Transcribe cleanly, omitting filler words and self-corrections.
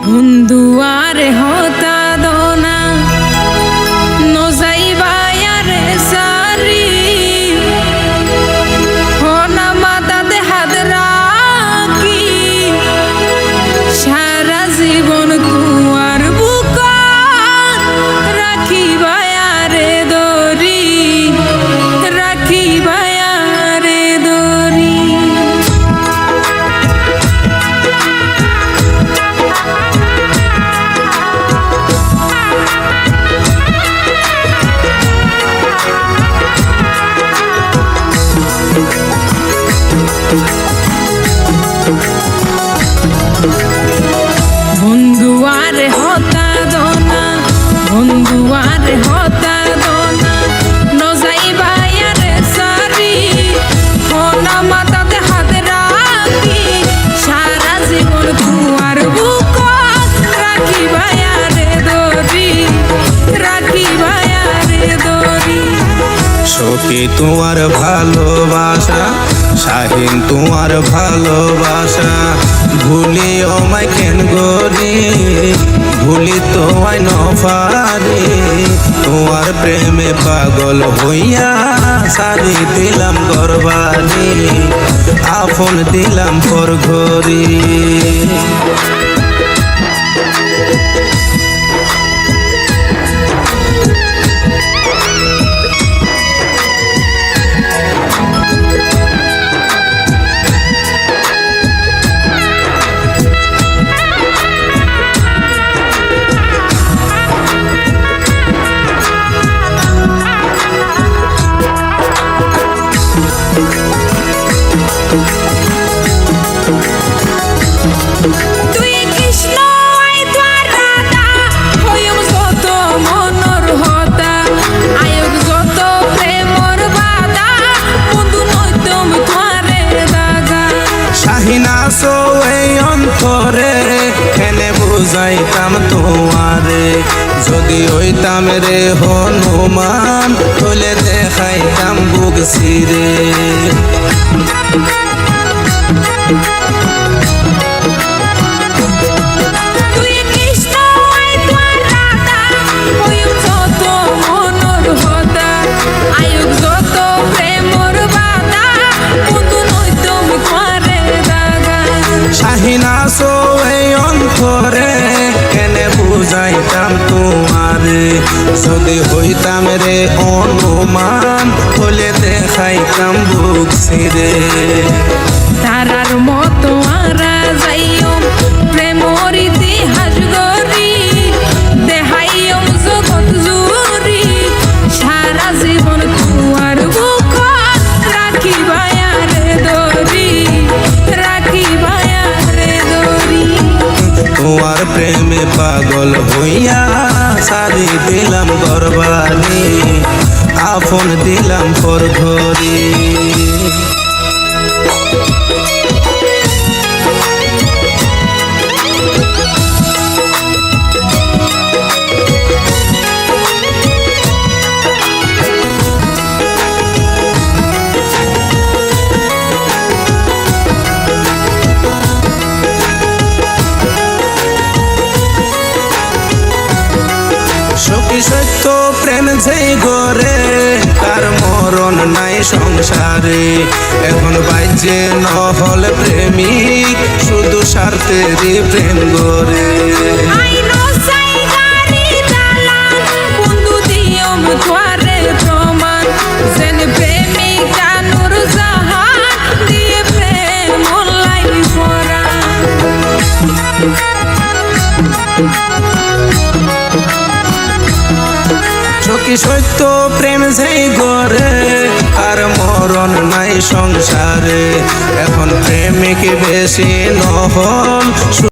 বন্ধু আর হতা দোনা নজাইবায়ারে সারি হনা মাতাতে হাত রাখি সারা জীবন কুয়ার বুকা রাখিবায়ারে দরি রাখিবায়ারে দরি। বন্ধু আর হতা দোনা বন্ধু আর হতা দোনা নজাইবায়ারে সারি হনা মাতাতে হাত রাখি সারা জীবন কুয়ার বুকত রাখিবায়ারে দরি রাখিবায়ারে দরি। সখী তোমার ভালোবাসা শাহিন তোমার ভালোবাসা ভুলি আমায় কেন গরি ভুলি তোমায় নফারি তোমার প্রেমে পাগল হইয়া সারি দিলাম গরবারি আপন দিলাম পর ঘরি। তুই কৃষ্ণ আই তোর রাধা হইম যত মনর হতা আয়োগ যত প্রেমর বাধা বন্ধু নইতম তোরে দাগা। শাহিনা সো এই অন্তরে কেনে বুঝাইতাম তোমারে যদি হইতাম রে হনুমান হলে দেখাইতাম বুক সিরে। তুই কৃষ্ণ আই তোর রাধা হইম যত মনর হতা আয়োগ যত প্রেমর বাধা বন্ধু নইতম তোরে দাগা। শাহিনা সো এই অন্তরে কেনে বুঝাইতাম তোমারে যদি হইতাম রে হনুমান হলে দেখাইতাম বুক সিরে। তারার মতো আরা যাইও প্রেমর ইতিহাস গরি দেখাইও জগৎ জুরি সারা জীবন কুয়ার বুকত রাখিবায়ারে দরি রাখিবায়ারে দরি। তোমার প্রেমে পাগল হইয়া সারি দিলাম গরবারি আপন দিলাম পর ঘরি। সখী সত্য প্রেম যেই গরে তার মরণ নাই সংসারে এখন বাজে নহল প্রেমিক শুধু স্বার্থেরই প্রেম গরে। আইনো চাই গাড়ি দালান বন্ধু দিয়ম তোরে প্রমাণ যেন প্রেমিকা নূর জাহান দিয়ে প্রেম লাই ভরা। সখী সত্য প্রেম যেই গরে আর মরণ নাই সংসারে এখন প্রেমিক বেশি নহল।